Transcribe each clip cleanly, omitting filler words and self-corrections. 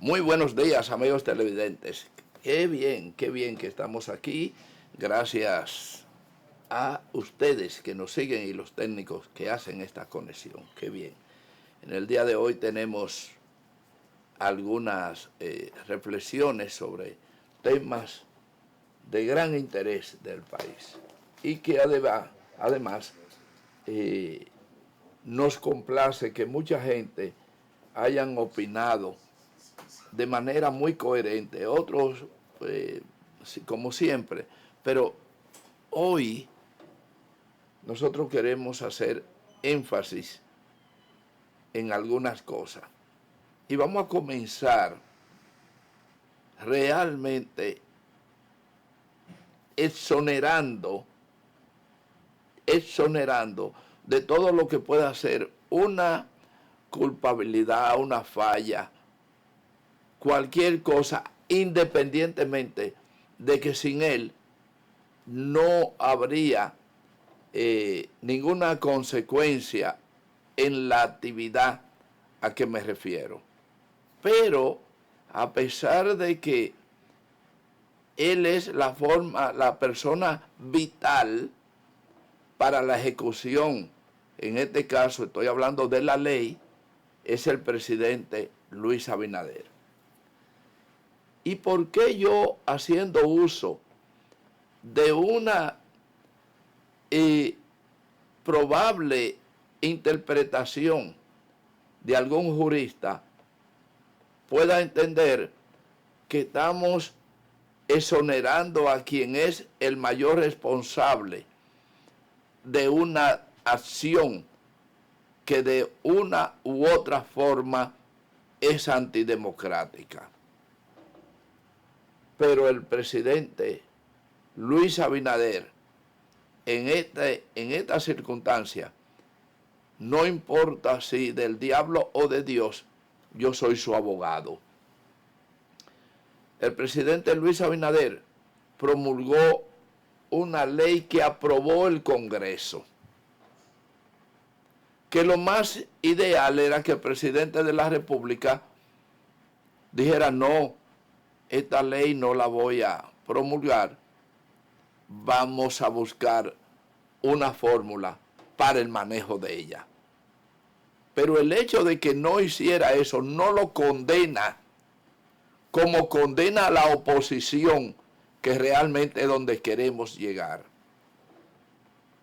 Muy buenos días, amigos televidentes. Qué bien que estamos aquí. Gracias a ustedes que nos siguen y los técnicos que hacen esta conexión. Qué bien. En el día de hoy tenemos algunas reflexiones sobre temas de gran interés del país y que además nos complace que mucha gente hayan opinado de manera muy coherente, otros como siempre, pero hoy nosotros queremos hacer énfasis en algunas cosas y vamos a comenzar realmente exonerando de todo lo que pueda ser una culpabilidad, una falla, cualquier cosa, independientemente de que sin él no habría ninguna consecuencia en la actividad a que me refiero. Pero a pesar de que él es la persona vital para la ejecución, en este caso estoy hablando de la ley, es el presidente Luis Abinader. ¿Y por qué yo, haciendo uso de una probable interpretación de algún jurista, pueda entender que estamos exonerando a quien es el mayor responsable de una acción que de una u otra forma es antidemocrática? Pero el presidente Luis Abinader, en esta circunstancia, no importa si del diablo o de Dios, yo soy su abogado. El presidente Luis Abinader promulgó una ley que aprobó el Congreso, que lo más ideal era que el presidente de la República dijera: no, esta ley no la voy a promulgar, vamos a buscar una fórmula para el manejo de ella. Pero el hecho de que no hiciera eso no lo condena como condena a la oposición, que realmente es donde queremos llegar.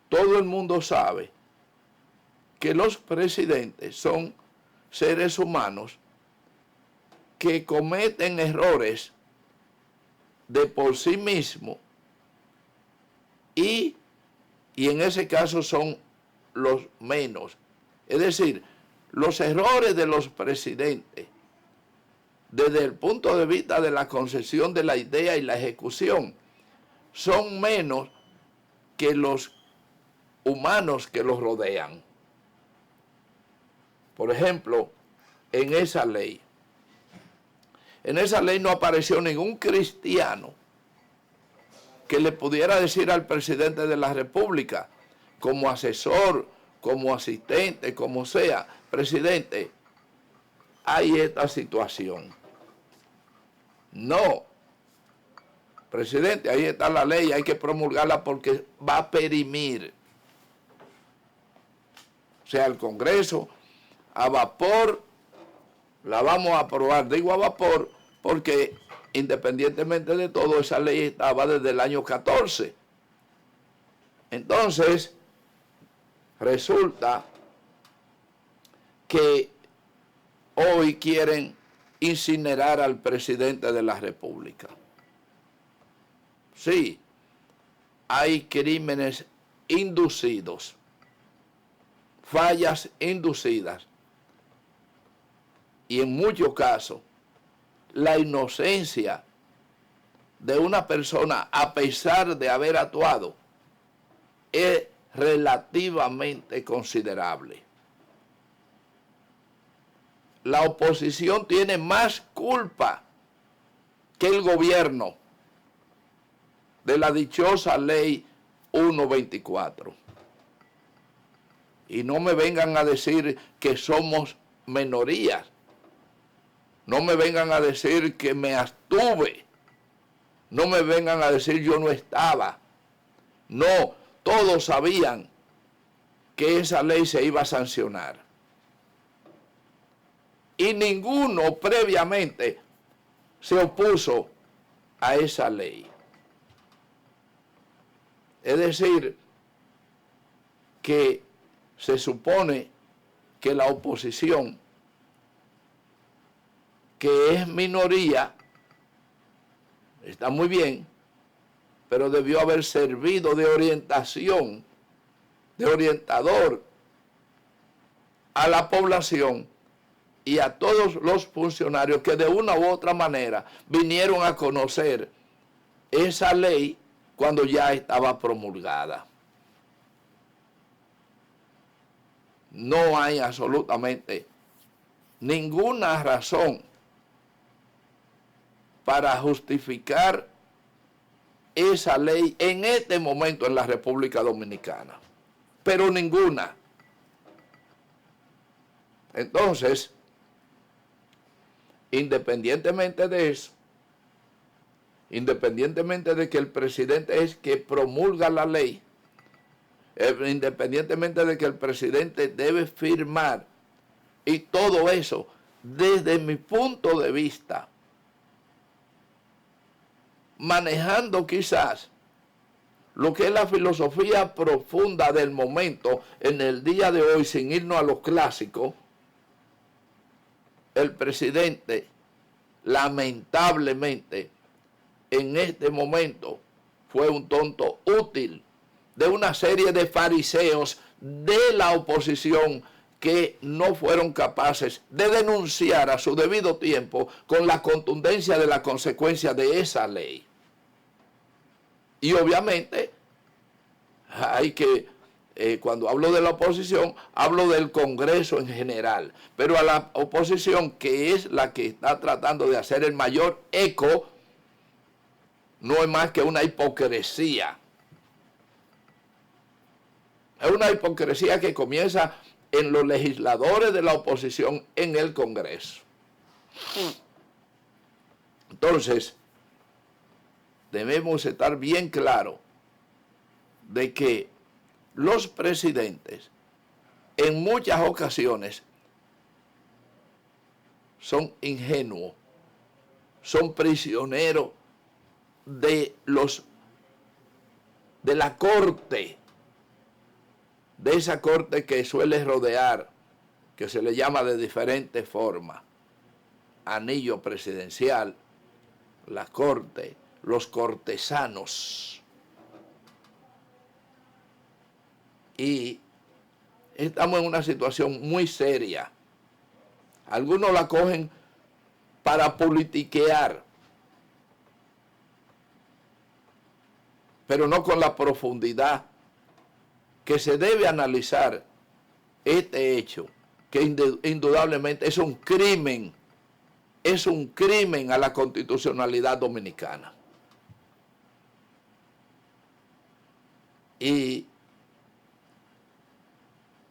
Todo el mundo sabe que los presidentes son seres humanos que cometen errores de por sí mismos y en ese caso son los menos. Es decir, los errores de los presidentes desde el punto de vista de la concepción de la idea y la ejecución son menos que los humanos que los rodean. Por ejemplo, en esa ley no apareció ningún cristiano que le pudiera decir al presidente de la República, como asesor, como asistente, como sea: presidente, hay esta situación. No, presidente, ahí está la ley, hay que promulgarla porque va a perimir. O sea, el Congreso a vapor la vamos a aprobar. Digo a vapor porque independientemente de todo, esa ley estaba desde el año 14. Entonces, resulta que hoy quieren incinerar al presidente de la República. Sí, hay crímenes inducidos, fallas inducidas, y en muchos casos la inocencia de una persona, a pesar de haber actuado, es relativamente considerable. La oposición tiene más culpa que el gobierno de la dichosa ley 124. Y no me vengan a decir que somos minorías. No me vengan a decir que me abstuve. No me vengan a decir yo no estaba. No, todos sabían que esa ley se iba a sancionar. Y ninguno previamente se opuso a esa ley. Es decir, que se supone que la oposición, que es minoría, está muy bien, pero debió haber servido de orientación, de orientador a la población y a todos los funcionarios que de una u otra manera vinieron a conocer esa ley cuando ya estaba promulgada. No hay absolutamente ninguna razón para justificar esa ley en este momento en la República Dominicana. Pero ninguna. Entonces, independientemente de eso, independientemente de que el presidente es que promulga la ley, independientemente de que el presidente debe firmar, y todo eso, desde mi punto de vista, manejando quizás lo que es la filosofía profunda del momento en el día de hoy, sin irnos a los clásicos, el presidente, lamentablemente, en este momento, fue un tonto útil de una serie de fariseos de la oposición que no fueron capaces de denunciar a su debido tiempo con la contundencia de la consecuencia de esa ley. Y obviamente hay que, cuando hablo de la oposición, hablo del Congreso en general, pero a la oposición, que es la que está tratando de hacer el mayor eco, no es más que una hipocresía. Es una hipocresía que comienza en los legisladores de la oposición en el Congreso. Entonces, debemos estar bien claros de que los presidentes en muchas ocasiones son ingenuos, son prisioneros de la corte, de esa corte que suele rodear, que se le llama de diferentes formas: anillo presidencial, la corte, los cortesanos. Y estamos en una situación muy seria. Algunos la cogen para politiquear, pero no con la profundidad que se debe analizar este hecho, que indudablemente es un crimen a la constitucionalidad dominicana. Y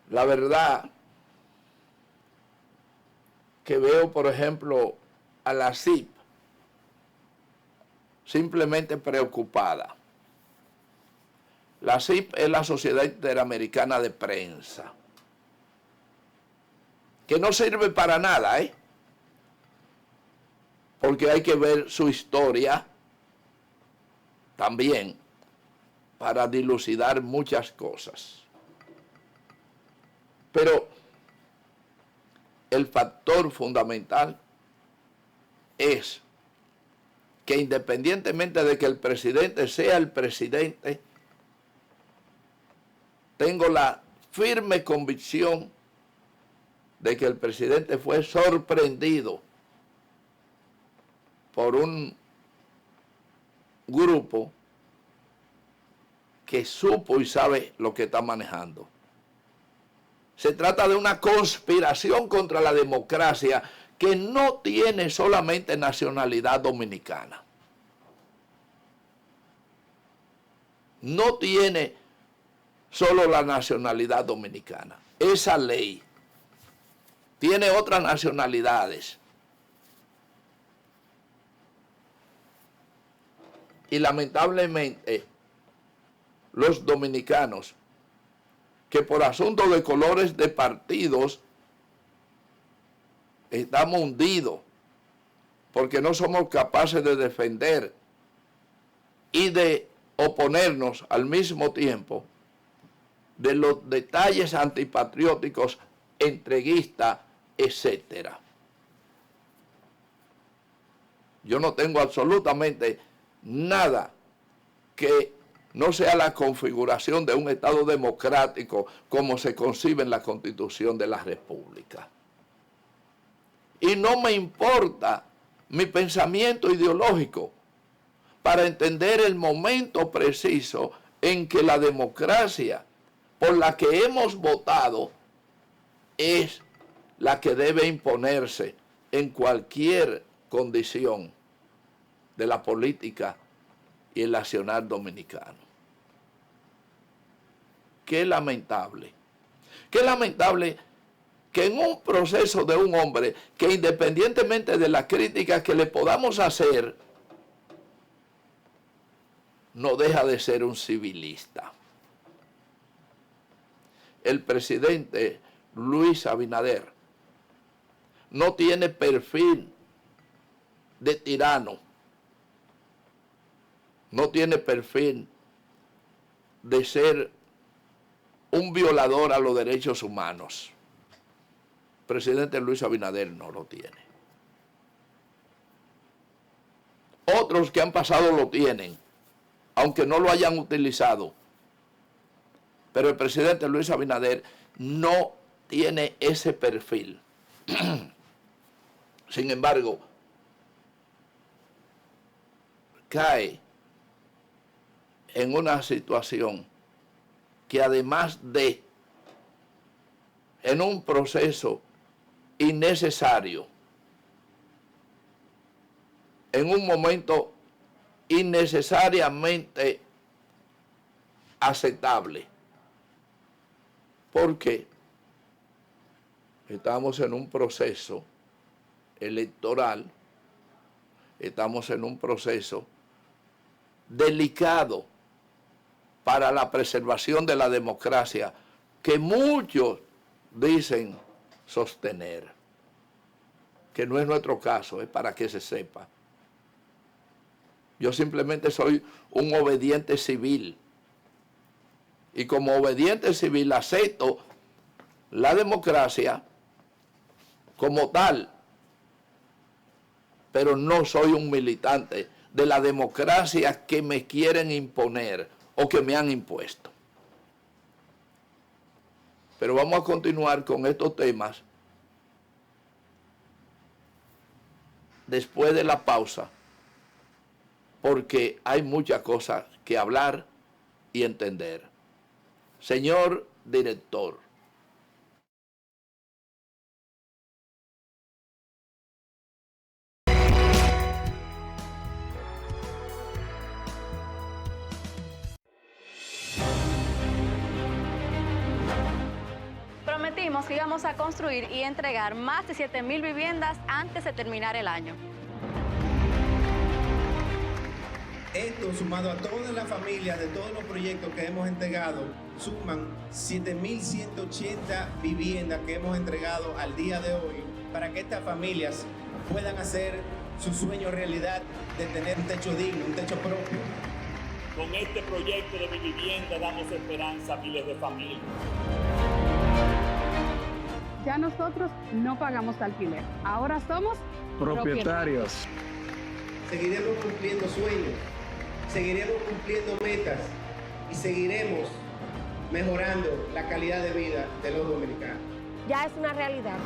la verdad que veo, por ejemplo, a la CIP simplemente preocupada. La CIP es la Sociedad Interamericana de Prensa, que no sirve para nada, porque hay que ver su historia también para dilucidar muchas cosas. Pero el factor fundamental es que independientemente de que el presidente sea el presidente, tengo la firme convicción de que el presidente fue sorprendido por un grupo que supo y sabe lo que está manejando. Se trata de una conspiración contra la democracia que no tiene solamente nacionalidad dominicana. No tiene solo la nacionalidad dominicana. Esa ley tiene otras nacionalidades. Y lamentablemente, los dominicanos, que por asunto de colores de partidos estamos hundidos, porque no somos capaces de defender y de oponernos al mismo tiempo de los detalles antipatrióticos, entreguistas, etcétera. Yo no tengo absolutamente nada que no sea la configuración de un Estado democrático como se concibe en la Constitución de la República. Y no me importa mi pensamiento ideológico para entender el momento preciso en que la democracia por la que hemos votado es la que debe imponerse en cualquier condición de la política y el accionar dominicano. Qué lamentable que en un proceso de un hombre que independientemente de las críticas que le podamos hacer, no deja de ser un civilista. El presidente Luis Abinader no tiene perfil de tirano, no tiene perfil de ser un violador a los derechos humanos. El presidente Luis Abinader no lo tiene. Otros que han pasado lo tienen, aunque no lo hayan utilizado. Pero el presidente Luis Abinader no tiene ese perfil. Sin embargo, cae en una situación que además de en un proceso innecesario, en un momento innecesariamente aceptable. Porque estamos en un proceso electoral, estamos en un proceso delicado para la preservación de la democracia que muchos dicen sostener, que no es nuestro caso, es para que se sepa. Yo simplemente soy un obediente civil y como obediente civil acepto la democracia como tal, pero no soy un militante de la democracia que me quieren imponer o que me han impuesto. Pero vamos a continuar con estos temas después de la pausa, porque hay muchas cosas que hablar y entender. Señor director. Prometimos que íbamos a construir y entregar más de 7,000 viviendas antes de terminar el año. Esto, sumado a todas las familias de todos los proyectos que hemos entregado, suman 7,180 viviendas que hemos entregado al día de hoy para que estas familias puedan hacer su sueño realidad de tener un techo digno, un techo propio. Con este proyecto de Mi Vivienda damos esperanza a miles de familias. Ya nosotros no pagamos alquiler, ahora somos propietarios. Seguiremos cumpliendo sueños, seguiremos cumpliendo metas y seguiremos mejorando la calidad de vida de los dominicanos. Ya es una realidad.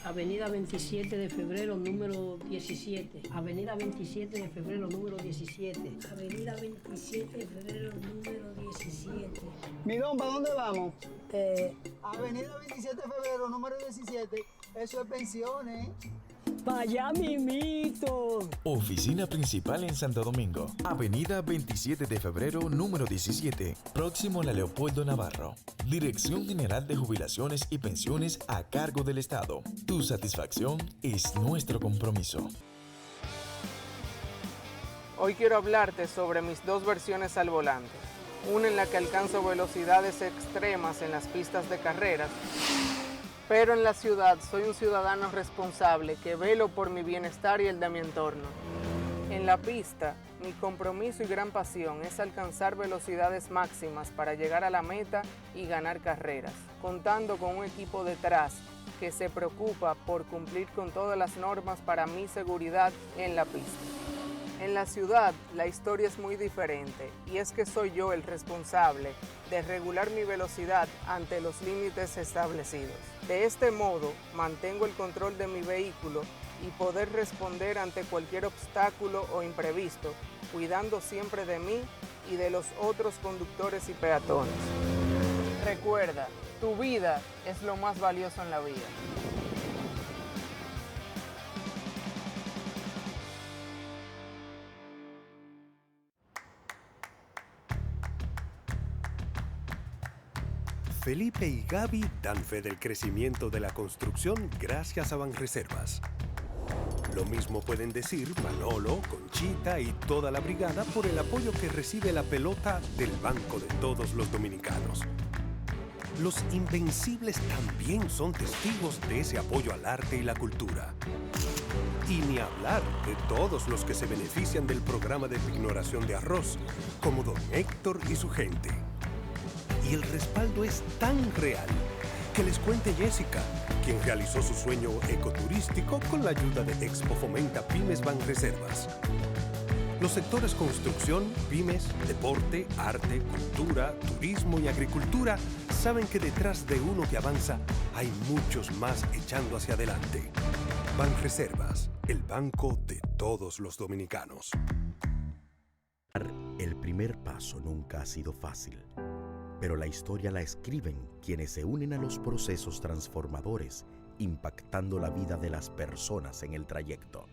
Avenida 27 de febrero, número 17. Avenida 27 de febrero, número 17. Avenida 27 de febrero, número 17. Mirón, ¿para dónde vamos? Avenida 27 de febrero, número 17. Eso es pensiones. para allá mimito. Oficina principal en Santo Domingo, Avenida 27 de febrero, número 17, próximo a la Leopoldo Navarro. Dirección General de Jubilaciones y Pensiones a cargo del Estado. Tu satisfacción es nuestro compromiso. Hoy quiero hablarte sobre mis dos versiones al volante. Una en la que alcanzo velocidades extremas en las pistas de carreras, pero en la ciudad soy un ciudadano responsable que velo por mi bienestar y el de mi entorno. En la pista, mi compromiso y gran pasión es alcanzar velocidades máximas para llegar a la meta y ganar carreras, contando con un equipo detrás que se preocupa por cumplir con todas las normas para mi seguridad en la pista. En la ciudad, la historia es muy diferente y es que soy yo el responsable de regular mi velocidad ante los límites establecidos. De este modo, mantengo el control de mi vehículo y poder responder ante cualquier obstáculo o imprevisto, cuidando siempre de mí y de los otros conductores y peatones. Recuerda, tu vida es lo más valioso en la vida. Felipe y Gaby dan fe del crecimiento de la construcción gracias a Banreservas. Lo mismo pueden decir Manolo, Conchita y toda la brigada por el apoyo que recibe la pelota del Banco de Todos los Dominicanos. Los Invencibles también son testigos de ese apoyo al arte y la cultura. Y ni hablar de todos los que se benefician del programa de pignoración de arroz, como don Héctor y su gente. Y el respaldo es tan real que les cuente Jessica, quien realizó su sueño ecoturístico con la ayuda de Expo Fomenta Pymes Banreservas. Los sectores construcción, pymes, deporte, arte, cultura, turismo y agricultura saben que detrás de uno que avanza hay muchos más echando hacia adelante. Banreservas, el banco de todos los dominicanos. El primer paso nunca ha sido fácil. Pero la historia la escriben quienes se unen a los procesos transformadores, impactando la vida de las personas en el trayecto.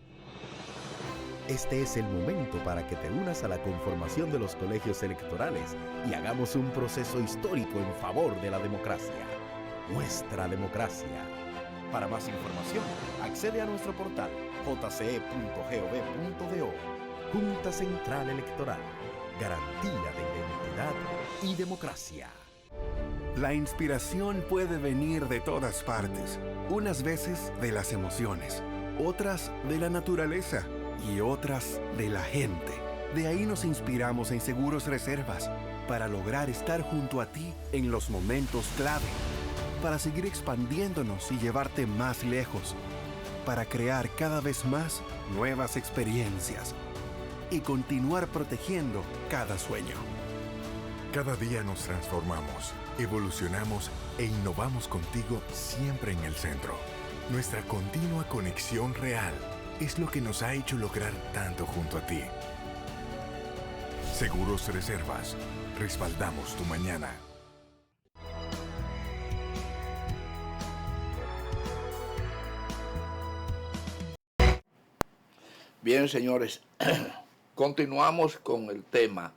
Este es el momento para que te unas a la conformación de los colegios electorales y hagamos un proceso histórico en favor de la democracia. Nuestra democracia. Para más información, accede a nuestro portal jce.gov.do. Junta Central Electoral. Garantía de identidad y democracia. La inspiración puede venir de todas partes, unas veces de las emociones, otras de la naturaleza y otras de la gente. De ahí nos inspiramos en Seguros Reservas para lograr estar junto a ti en los momentos clave, para seguir expandiéndonos y llevarte más lejos, para crear cada vez más nuevas experiencias y continuar protegiendo cada sueño. Cada día nos transformamos, evolucionamos e innovamos contigo siempre en el centro. Nuestra continua conexión real es lo que nos ha hecho lograr tanto junto a ti. Seguros Reservas, respaldamos tu mañana. Bien, señores, continuamos con el tema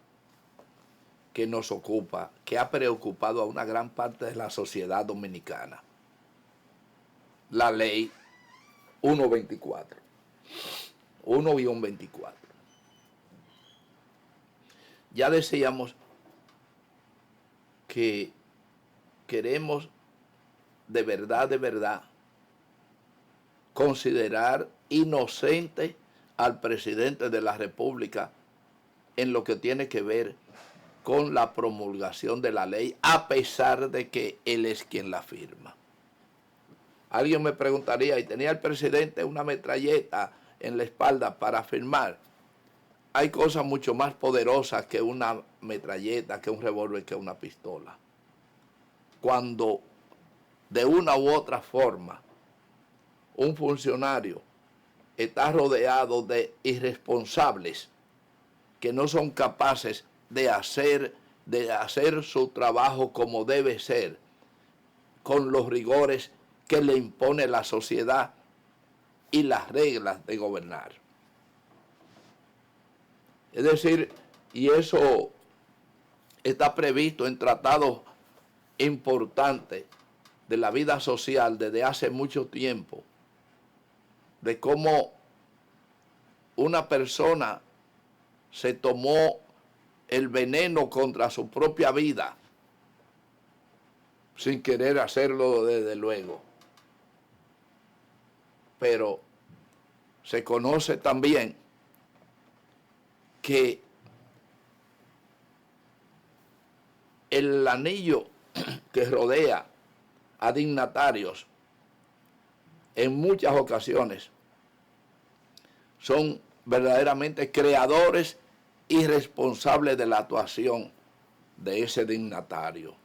que nos ocupa, que ha preocupado a una gran parte de la sociedad dominicana. La ley 124. 1-24. Ya decíamos que queremos de verdad, considerar inocente al presidente de la República en lo que tiene que ver con la promulgación de la ley, a pesar de que él es quien la firma. Alguien me preguntaría, ¿y tenía el presidente una metralleta en la espalda para firmar? Hay cosas mucho más poderosas que una metralleta, que un revólver, que una pistola. Cuando de una u otra forma un funcionario está rodeado de irresponsables que no son capaces de hacer su trabajo como debe ser, con los rigores que le impone la sociedad y las reglas de gobernar. Es decir, y eso está previsto en tratados importantes de la vida social desde hace mucho tiempo, de cómo una persona se tomó el veneno contra su propia vida, sin querer hacerlo desde luego. Pero se conoce también que el anillo que rodea a dignatarios en muchas ocasiones son verdaderamente creadores y responsables de la actuación de ese dignatario.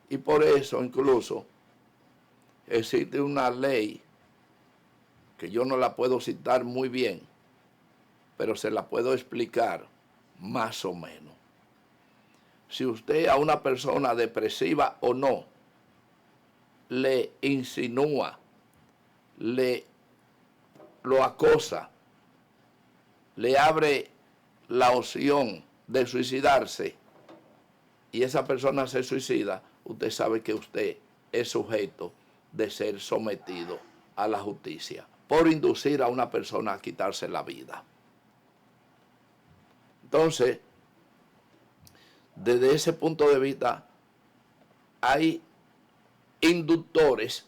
Y por eso incluso existe una ley que yo no la puedo citar muy bien, pero se la puedo explicar más o menos. Si usted a una persona depresiva o no le insinúa, lo acosa, le abre la opción de suicidarse y esa persona se suicida, usted sabe que usted es sujeto de ser sometido a la justicia por inducir a una persona a quitarse la vida. Entonces, desde ese punto de vista, hay inductores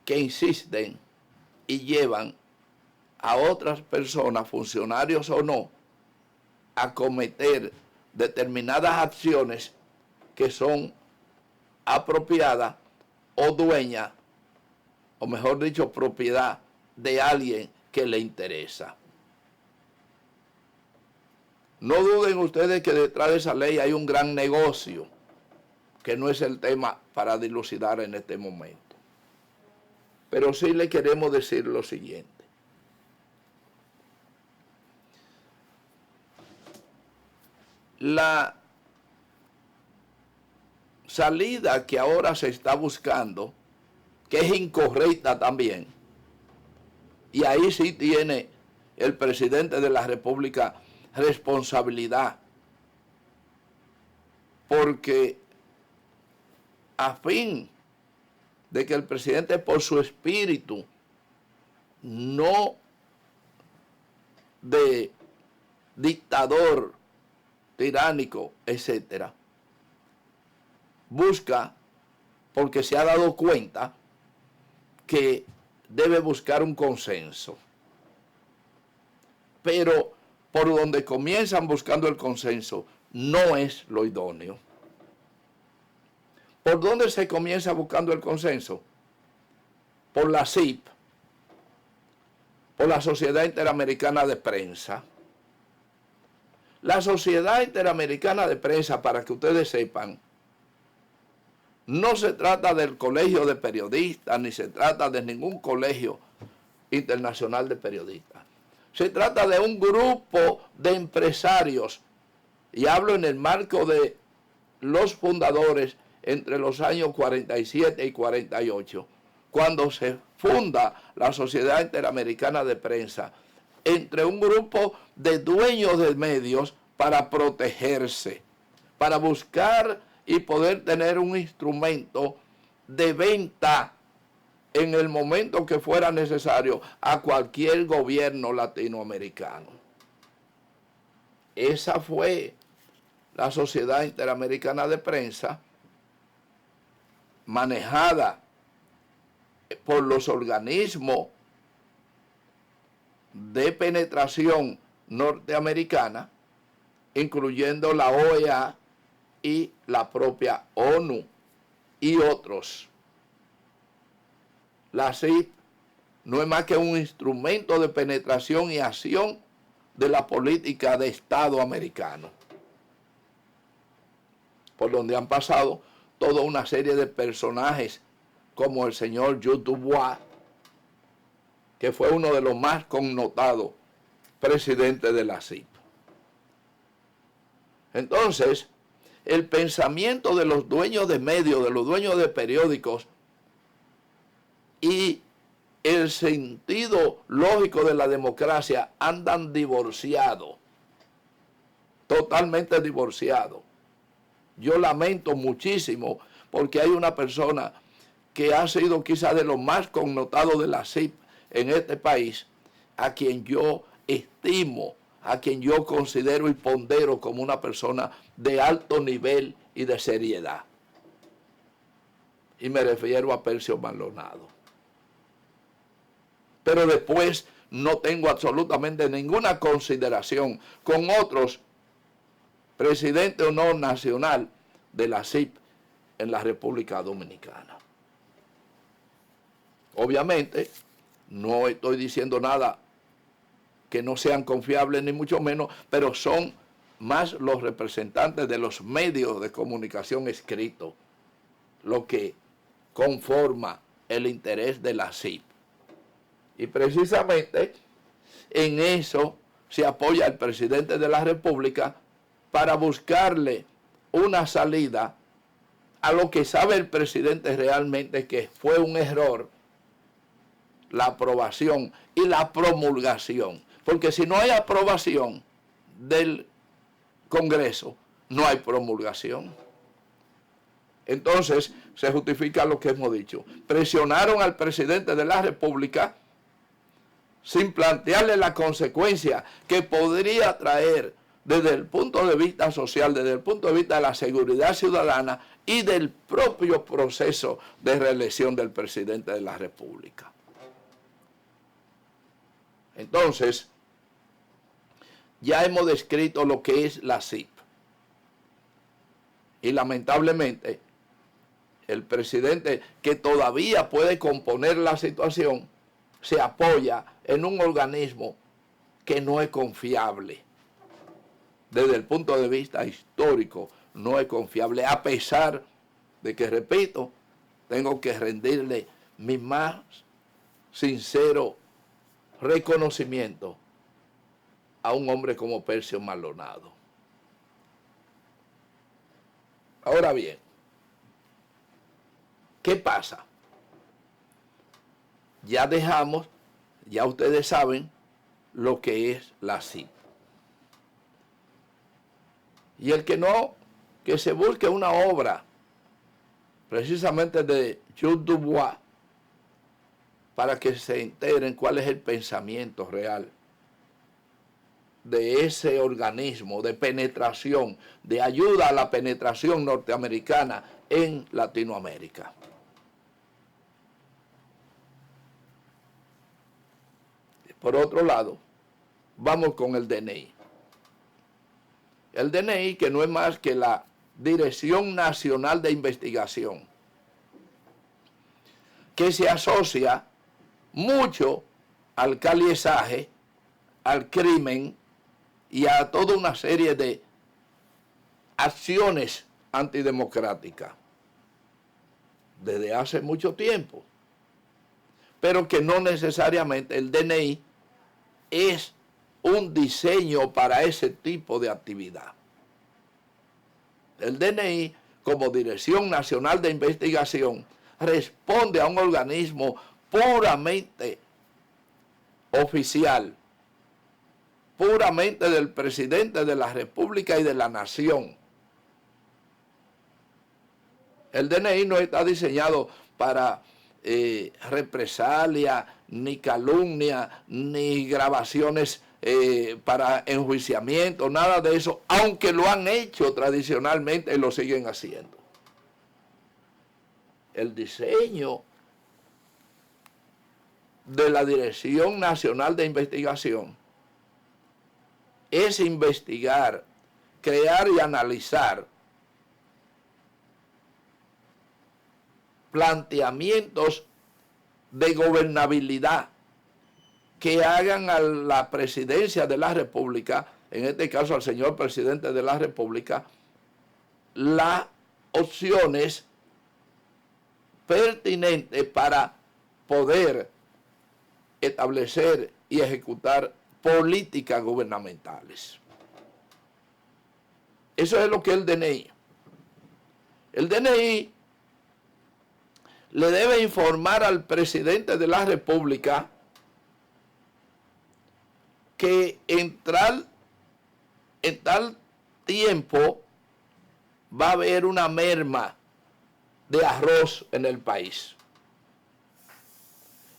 que insisten y llevan a otras personas, funcionarios o no, a cometer determinadas acciones que son apropiadas o dueñas, o mejor dicho, propiedad de alguien que le interesa. No duden ustedes que detrás de esa ley hay un gran negocio, que no es el tema para dilucidar en este momento. Pero sí le queremos decir lo siguiente. La salida que ahora se está buscando, que es incorrecta también, y ahí sí tiene el presidente de la República responsabilidad, porque a fin de que el presidente por su espíritu no de dictador, tiránico, etcétera, busca, porque se ha dado cuenta que debe buscar un consenso, pero por donde comienzan buscando el consenso no es lo idóneo. ¿Por dónde se comienza buscando el consenso? Por la SIP, por la Sociedad Interamericana de Prensa. La Sociedad Interamericana de Prensa, para que ustedes sepan, no se trata del Colegio de Periodistas, ni se trata de ningún colegio internacional de periodistas. Se trata de un grupo de empresarios, y hablo en el marco de los fundadores entre los años 47 y 48, cuando se funda la Sociedad Interamericana de Prensa, entre un grupo de dueños de medios para protegerse, para buscar y poder tener un instrumento de venta en el momento que fuera necesario a cualquier gobierno latinoamericano. Esa fue la Sociedad Interamericana de Prensa, manejada por los organismos de penetración norteamericana, incluyendo la OEA y la propia ONU y otros. La CIP no es más que un instrumento de penetración y acción de la política de Estado americano, por donde han pasado toda una serie de personajes como el señor Jules Dubois, que fue uno de los más connotados presidentes de la CIP. Entonces, el pensamiento de los dueños de medios, de los dueños de periódicos y el sentido lógico de la democracia andan divorciados, totalmente divorciados. Yo lamento muchísimo porque hay una persona que ha sido quizás de los más connotados de la CIP en este país, a quien yo estimo, a quien yo considero y pondero como una persona de alto nivel y de seriedad. Y me refiero a Percio Maldonado. Pero después no tengo absolutamente ninguna consideración con otros presidentes o no nacional de la CIP en la República Dominicana. Obviamente, no estoy diciendo nada que no sean confiables ni mucho menos, pero son más los representantes de los medios de comunicación escritos lo que conforma el interés de la CIP. Y precisamente en eso se apoya el presidente de la República para buscarle una salida a lo que sabe el presidente realmente que fue un error la aprobación y la promulgación. Porque si no hay aprobación del Congreso, no hay promulgación. Entonces, se justifica lo que hemos dicho. Presionaron al presidente de la República sin plantearle la consecuencia que podría traer desde el punto de vista social, desde el punto de vista de la seguridad ciudadana y del propio proceso de reelección del presidente de la República. Entonces, ya hemos descrito lo que es la CIP. Y lamentablemente, el presidente que todavía puede componer la situación, se apoya en un organismo que no es confiable. Desde el punto de vista histórico, no es confiable, a pesar de que, repito, tengo que rendirle mi más sincero reconocimiento a un hombre como Percio Maldonado. Ahora bien, ¿qué pasa? Ya ustedes saben lo que es la CIP. Y el que no, que se busque una obra precisamente de Jules Dubois para que se enteren cuál es el pensamiento real de ese organismo de penetración, de ayuda a la penetración norteamericana en Latinoamérica. Por otro lado, vamos con el DNI. El DNI, que no es más que la Dirección Nacional de Investigación, que se asocia mucho al caliezaje, al crimen y a toda una serie de acciones antidemocráticas desde hace mucho tiempo, pero que no necesariamente el DNI es un diseño para ese tipo de actividad. El DNI, como Dirección Nacional de Investigación, responde a un organismo puramente oficial, puramente del presidente de la República y de la nación. El DNI no está diseñado para represalia, ni calumnia, ni grabaciones para enjuiciamiento, nada de eso, aunque lo han hecho tradicionalmente y lo siguen haciendo. El diseño de la Dirección Nacional de Investigación es investigar, crear y analizar planteamientos de gobernabilidad que hagan a la presidencia de la República, en este caso al señor presidente de la República, las opciones pertinentes para poder establecer y ejecutar políticas gubernamentales. Eso es lo que es el DNI. El DNI le debe informar al presidente de la República que en tal tiempo va a haber una merma de arroz en el país.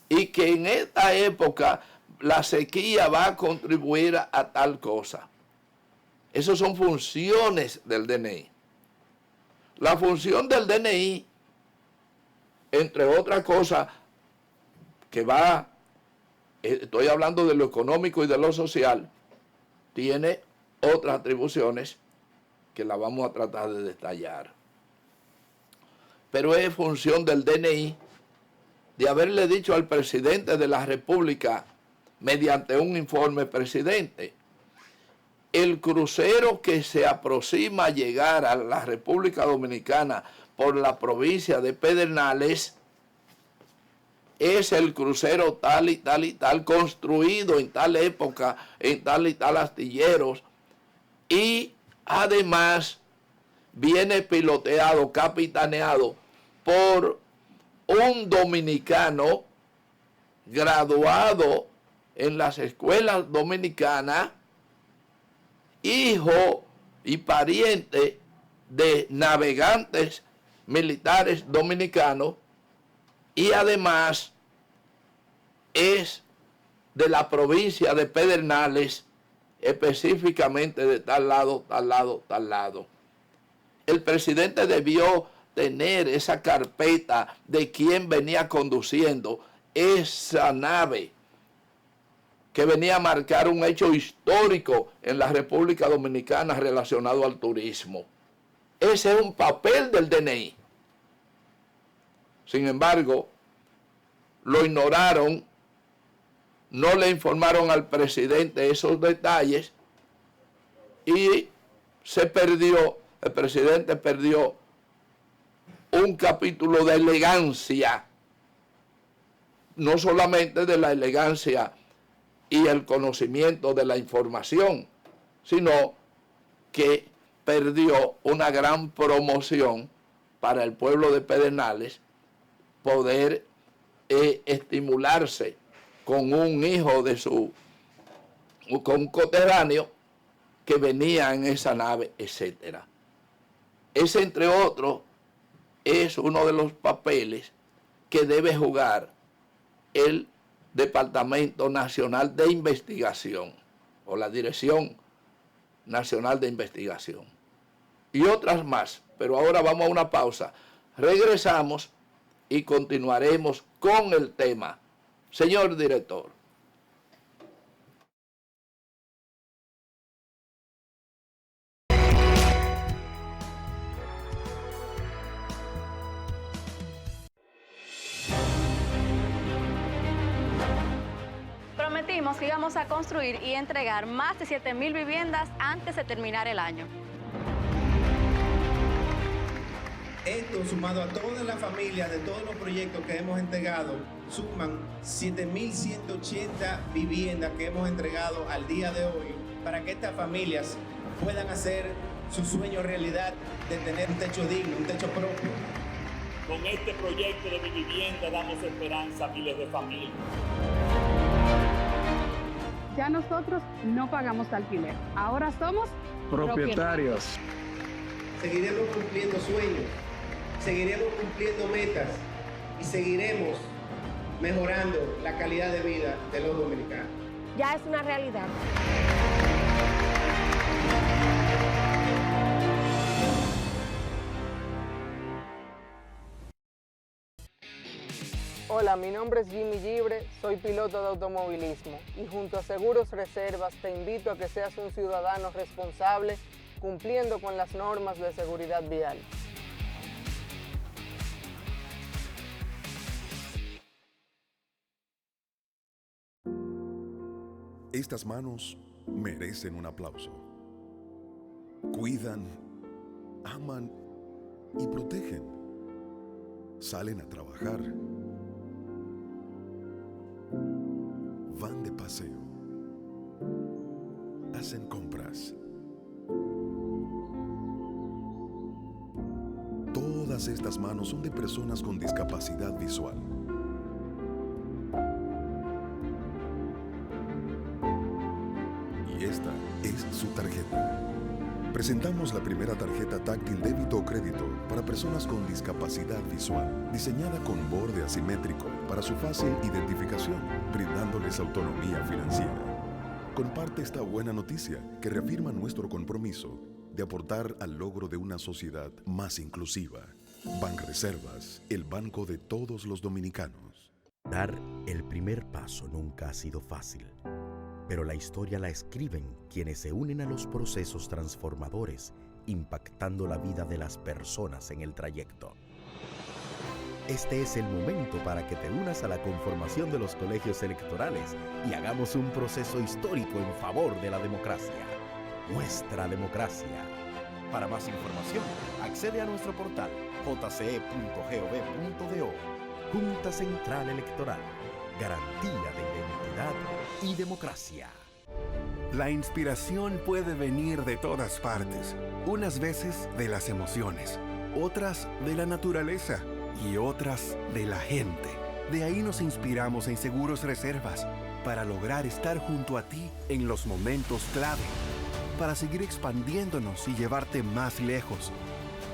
Y que en esta época la sequía va a contribuir a tal cosa. Esas son funciones del DNI. La función del DNI, entre otras cosas, que va, estoy hablando de lo económico y de lo social, tiene otras atribuciones que la vamos a tratar de detallar. Pero es función del DNI de haberle dicho al presidente de la República, mediante un informe presidente, el crucero que se aproxima a llegar a la República Dominicana por la provincia de Pedernales es el crucero tal y tal y tal, construido en tal época, en tal y tal astilleros, y además viene piloteado, capitaneado por un dominicano graduado en las escuelas dominicanas, hijo y pariente de navegantes militares dominicanos, y además es de la provincia de Pedernales, específicamente de tal lado, tal lado, tal lado. El presidente debió tener esa carpeta de quién venía conduciendo esa nave que venía a marcar un hecho histórico en la República Dominicana relacionado al turismo. Ese es un papel del DNI. Sin embargo, lo ignoraron, no le informaron al presidente esos detalles y se perdió, el presidente perdió un capítulo de elegancia, no solamente de la elegancia y el conocimiento de la información, sino que perdió una gran promoción para el pueblo de Pedernales, poder estimularse con un hijo de con un coterráneo que venía en esa nave, etc. Ese, entre otros, es uno de los papeles que debe jugar el Departamento Nacional de Investigación o la Dirección Nacional de Investigación y otras más. Pero ahora vamos a una pausa. Regresamos y continuaremos con el tema. Señor director. Prometimos que íbamos a construir y entregar más de 7,000 viviendas antes de terminar el año. Esto, sumado a todas las familias de todos los proyectos que hemos entregado, suman 7,180 viviendas que hemos entregado al día de hoy para que estas familias puedan hacer su sueño realidad de tener un techo digno, un techo propio. Con este proyecto de Mi Vivienda damos esperanza a miles de familias. Ya nosotros no pagamos alquiler, ahora somos propietarios. Seguiremos cumpliendo sueños, seguiremos cumpliendo metas y seguiremos mejorando la calidad de vida de los dominicanos. Ya es una realidad. Hola, mi nombre es Jimmy Gibre, soy piloto de automovilismo y junto a Seguros Reservas te invito a que seas un ciudadano responsable cumpliendo con las normas de seguridad vial. Estas manos merecen un aplauso. Cuidan, aman y protegen. Salen a trabajar. Van de paseo. Hacen compras. Todas Todas estas manos son de personas con discapacidad visual. Y esta es su tarjeta. Presentamos la primera tarjeta táctil débito o crédito para personas con discapacidad visual, diseñada con borde asimétrico para su fácil identificación, brindándoles autonomía financiera. Comparte esta buena noticia que reafirma nuestro compromiso de aportar al logro de una sociedad más inclusiva. Banreservas, el banco de todos los dominicanos. Dar el primer paso nunca ha sido fácil, pero la historia la escriben quienes se unen a los procesos transformadores, impactando la vida de las personas en el trayecto. Este es el momento para que te unas a la conformación de los colegios electorales y hagamos un proceso histórico en favor de la democracia. Nuestra democracia. Para más información, accede a nuestro portal jce.gov.do. Junta Central Electoral. Garantía de identidad y democracia. La inspiración puede venir de todas partes, unas veces de las emociones, otras de la naturaleza y otras de la gente. De ahí nos inspiramos en Seguros Reservas para lograr estar junto a ti en los momentos clave, para seguir expandiéndonos y llevarte más lejos,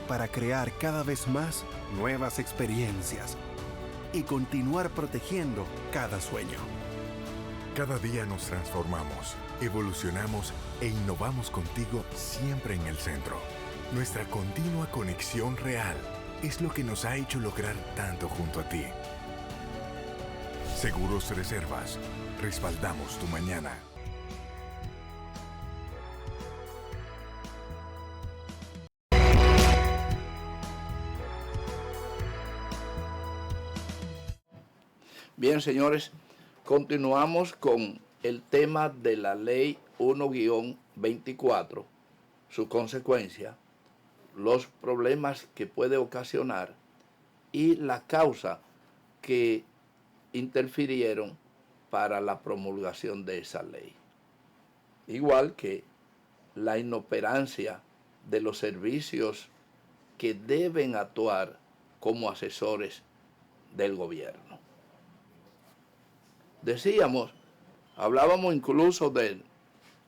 para crear cada vez más nuevas experiencias y continuar protegiendo cada sueño. Cada día nos transformamos, evolucionamos e innovamos contigo siempre en el centro. Nuestra continua conexión real es lo que nos ha hecho lograr tanto junto a ti. Seguros Reservas, respaldamos tu mañana. Bien, señores, continuamos con el tema de la Ley 1-24, su consecuencia, los problemas que puede ocasionar y la causa que interfirieron para la promulgación de esa ley. Igual que la inoperancia de los servicios que deben actuar como asesores del gobierno. Decíamos, hablábamos incluso del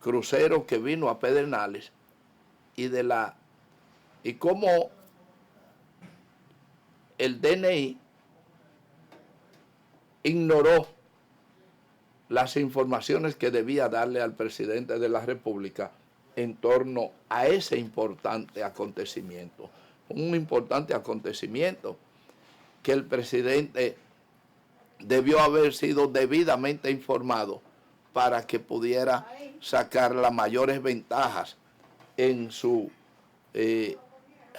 crucero que vino a Pedernales y cómo el DNI ignoró las informaciones que debía darle al presidente de la República en torno a ese importante acontecimiento. Un importante acontecimiento que el presidente debió haber sido debidamente informado para que pudiera sacar las mayores ventajas en su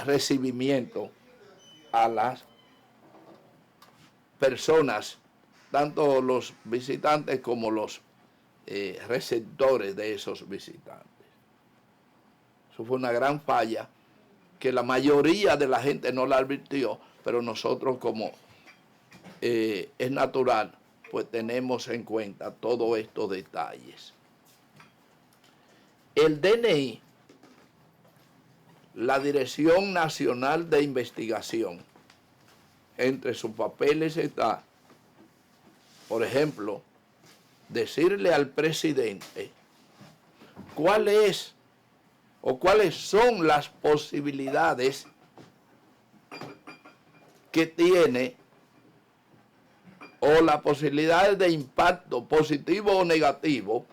recibimiento a las personas, tanto los visitantes como los receptores de esos visitantes. Eso fue una gran falla que la mayoría de la gente no la advirtió, pero nosotros como es natural, pues tenemos en cuenta todos estos detalles. El DNI, la Dirección Nacional de Investigación, entre sus papeles está, por ejemplo, decirle al presidente cuáles son las posibilidades que tiene o las posibilidades de impacto positivo o negativo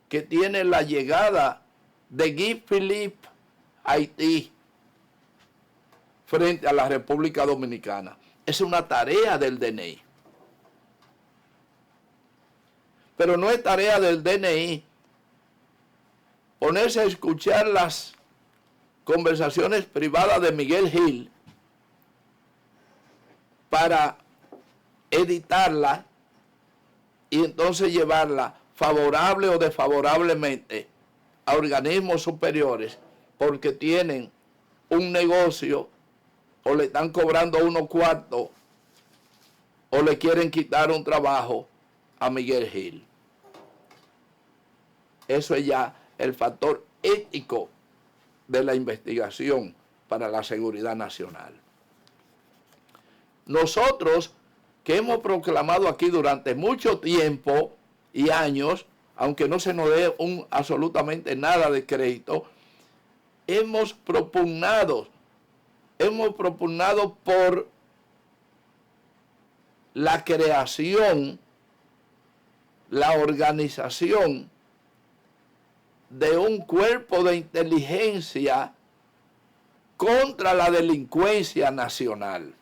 que tiene la llegada de Guy Philippe a Haití frente a la República Dominicana. Es una tarea del DNI. Pero no es tarea del DNI ponerse a escuchar las conversaciones privadas de Miguel Gil para editarla y entonces llevarla favorable o desfavorablemente a organismos superiores porque tienen un negocio o le están cobrando unos cuartos o le quieren quitar un trabajo a Miguel Gil. Eso es ya el factor ético de la investigación para la seguridad nacional. Nosotros, que hemos proclamado aquí durante mucho tiempo y años, aunque no se nos dé absolutamente nada de crédito, hemos propugnado por la creación, la organización de un cuerpo de inteligencia contra la delincuencia nacional.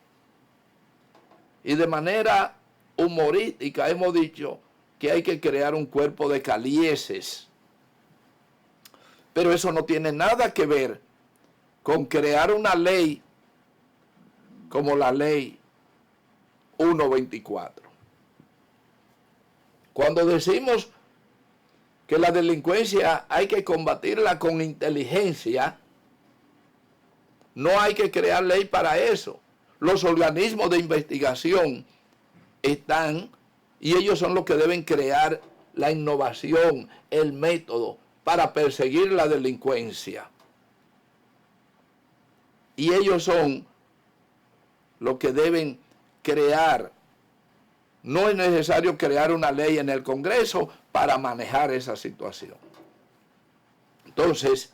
Y de manera humorística hemos dicho que hay que crear un cuerpo de calieses. Pero eso no tiene nada que ver con crear una ley como la ley 124. Cuando decimos que la delincuencia hay que combatirla con inteligencia, no hay que crear ley para eso. Los organismos de investigación están y ellos son los que deben crear la innovación, el método para perseguir la delincuencia. Y ellos son los que deben crear. No es necesario crear una ley en el Congreso para manejar esa situación. Entonces,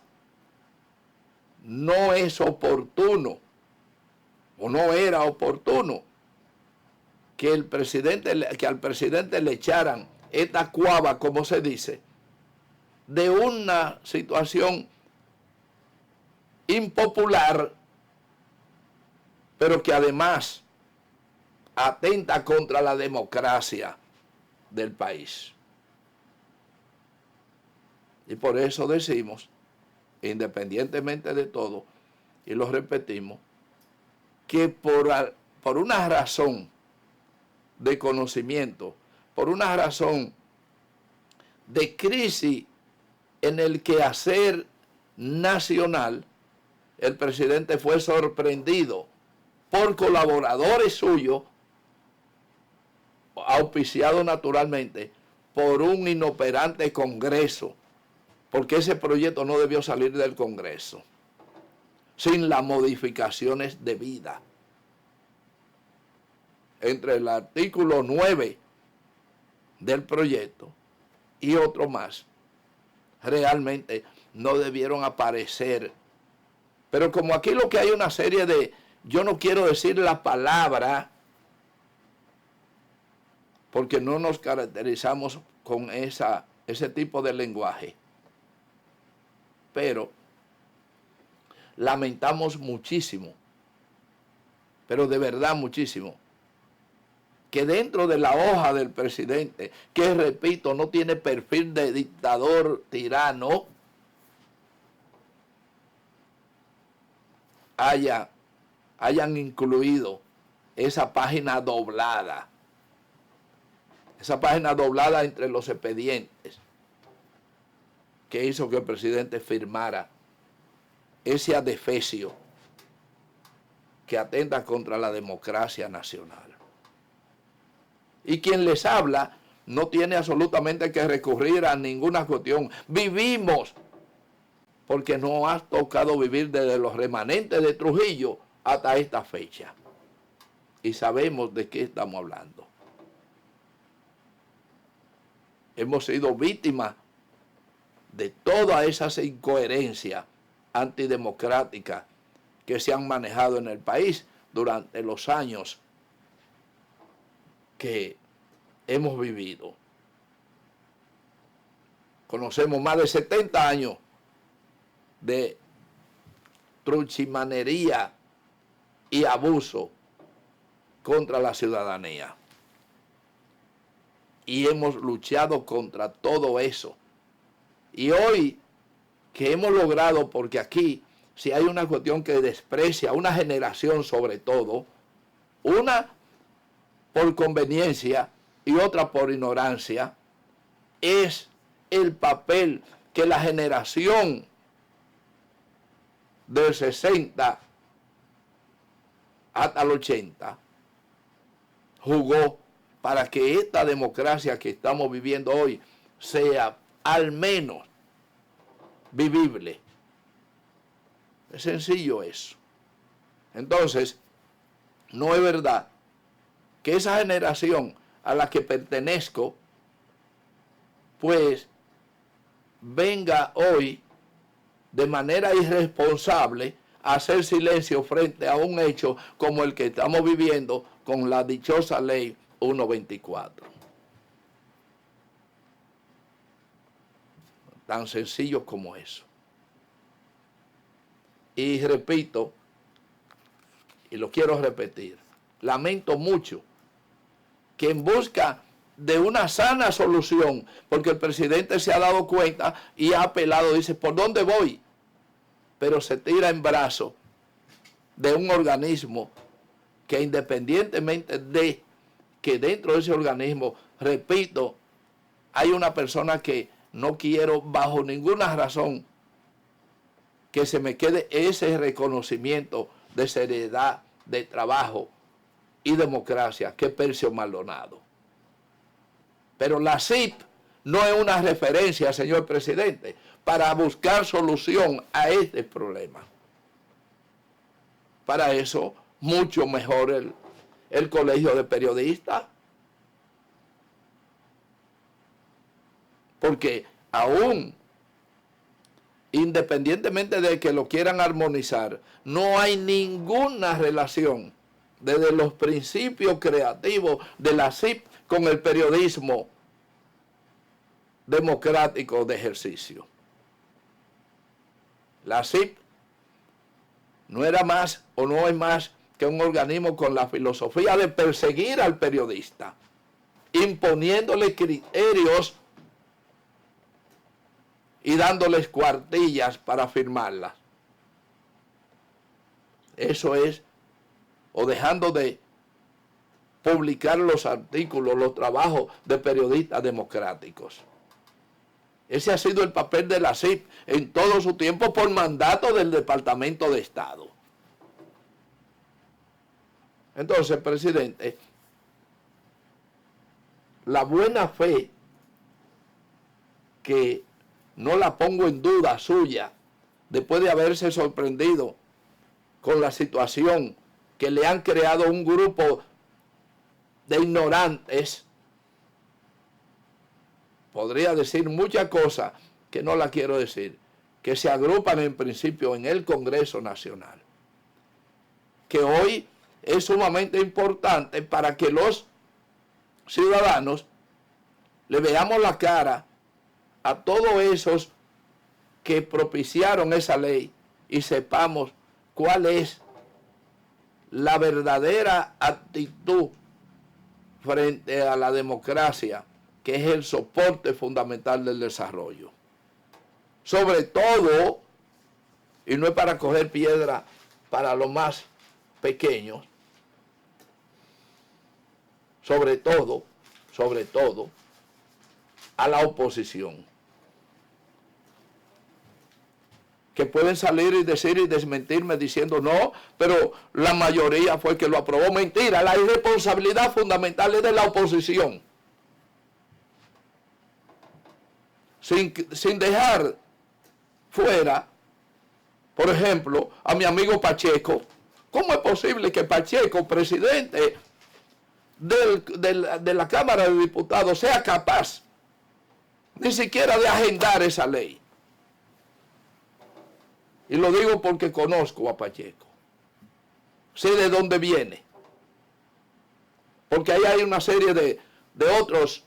no es oportuno, o no era oportuno, que al presidente le echaran esta cuava, como se dice, de una situación impopular, pero que además atenta contra la democracia del país. Y por eso decimos, independientemente de todo, y lo repetimos, que por una razón de conocimiento, por una razón de crisis en el quehacer nacional, el presidente fue sorprendido por colaboradores suyos, auspiciado naturalmente por un inoperante Congreso, porque ese proyecto no debió salir del Congreso sin las modificaciones debidas. Entre el artículo 9 del proyecto y otro más, realmente no debieron aparecer. Pero como aquí lo que hay una serie de, yo no quiero decir la palabra, porque no nos caracterizamos con ese tipo de lenguaje. Pero lamentamos muchísimo, pero de verdad muchísimo, que dentro de la hoja del presidente, que repito, no tiene perfil de dictador tirano, hayan incluido esa página doblada. Esa página doblada entre los expedientes que hizo que el presidente firmara ese adefesio que atenta contra la democracia nacional. Y quien les habla no tiene absolutamente que recurrir a ninguna cuestión. Vivimos, porque nos ha tocado vivir desde los remanentes de Trujillo hasta esta fecha. Y sabemos de qué estamos hablando. Hemos sido víctimas de todas esas incoherencias antidemocráticas que se han manejado en el país durante los años que hemos vivido. Conocemos más de 70 años de truchimanería y abuso contra la ciudadanía. Y hemos luchado contra todo eso. Y hoy que hemos logrado, porque aquí si hay una cuestión que desprecia a una generación sobre todo, una por conveniencia y otra por ignorancia, es el papel que la generación del 60 hasta el 80 jugó para que esta democracia que estamos viviendo hoy sea al menos vivible. Es sencillo eso. Entonces, no es verdad que esa generación a la que pertenezco, pues, venga hoy de manera irresponsable a hacer silencio frente a un hecho como el que estamos viviendo con la dichosa ley 124. Tan sencillo como eso. Y repito, y lo quiero repetir, lamento mucho que en busca de una sana solución, porque el presidente se ha dado cuenta y ha apelado, dice, ¿por dónde voy? Pero se tira en brazos de un organismo que independientemente de que dentro de ese organismo, repito, hay una persona que no quiero bajo ninguna razón que se me quede ese reconocimiento de seriedad, de trabajo y democracia, que es Percio Maldonado. Pero la CIP no es una referencia, señor presidente, para buscar solución a este problema. Para eso, mucho mejor el Colegio de Periodistas. Porque aún, independientemente de que lo quieran armonizar, no hay ninguna relación desde los principios creativos de la CIP con el periodismo democrático de ejercicio. La CIP no era más o no es más que un organismo con la filosofía de perseguir al periodista, imponiéndole criterios y dándoles cuartillas para firmarlas. Eso es, o dejando de publicar los artículos, los trabajos de periodistas democráticos. Ese ha sido el papel de la CIP en todo su tiempo por mandato del Departamento de Estado. Entonces, presidente, la buena fe, que no la pongo en duda suya, después de haberse sorprendido con la situación que le han creado un grupo de ignorantes, podría decir muchas cosas que no la quiero decir, que se agrupan en principio en el Congreso Nacional, que hoy es sumamente importante para que los ciudadanos le veamos la cara a todos esos que propiciaron esa ley y sepamos cuál es la verdadera actitud frente a la democracia, que es el soporte fundamental del desarrollo. Sobre todo, y no es para coger piedra para los más pequeños, sobre todo, a la oposición, que pueden salir y decir y desmentirme diciendo no, pero la mayoría fue que lo aprobó. Mentira, la irresponsabilidad fundamental es de la oposición. Sin dejar fuera, por ejemplo, a mi amigo Pacheco. ¿Cómo es posible que Pacheco, presidente de la Cámara de Diputados, sea capaz ni siquiera de agendar esa ley? Y lo digo porque conozco a Pacheco. Sé de dónde viene. Porque ahí hay una serie de otros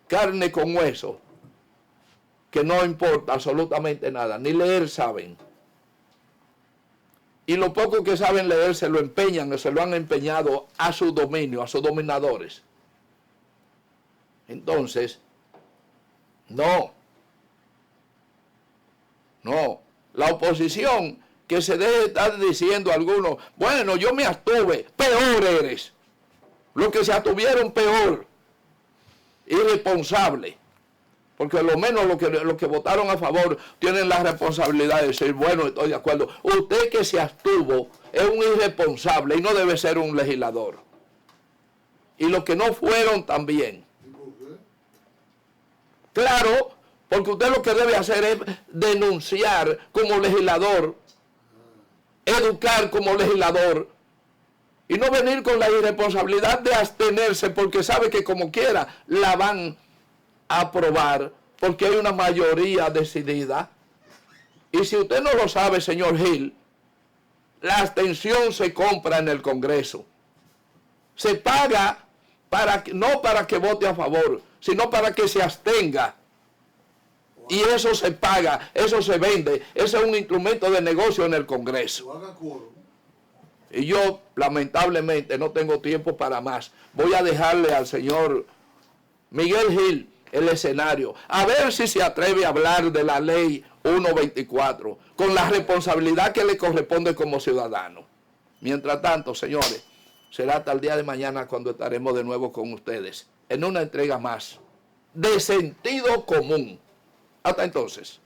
carne con hueso que no importa absolutamente nada, ni leer saben. Y lo poco que saben leer se lo empeñan, se lo han empeñado a su dominio, a sus dominadores. Entonces, no. La oposición que se debe estar diciendo a algunos, bueno, yo me abstuve, peor eres. Los que se abstuvieron, peor. Irresponsable. Porque a lo menos los que votaron a favor tienen la responsabilidad de decir, bueno, estoy de acuerdo. Usted que se abstuvo es un irresponsable y no debe ser un legislador. Y los que no fueron también. Claro, porque usted lo que debe hacer es denunciar como legislador educar como legislador y no venir con la irresponsabilidad de abstenerse porque sabe que como quiera la van a aprobar porque hay una mayoría decidida. Y si usted no lo sabe, señor Gil, la abstención se compra en el Congreso. Se paga no para que vote a favor, sino para que se abstenga. Y eso se paga, eso se vende, eso es un instrumento de negocio en el Congreso. Y yo, lamentablemente, no tengo tiempo para más. Voy a dejarle al señor Miguel Gil el escenario, a ver si se atreve a hablar de la ley 124, con la responsabilidad que le corresponde como ciudadano. Mientras tanto, señores, será hasta el día de mañana cuando estaremos de nuevo con ustedes, en una entrega más de sentido común. Hasta entonces.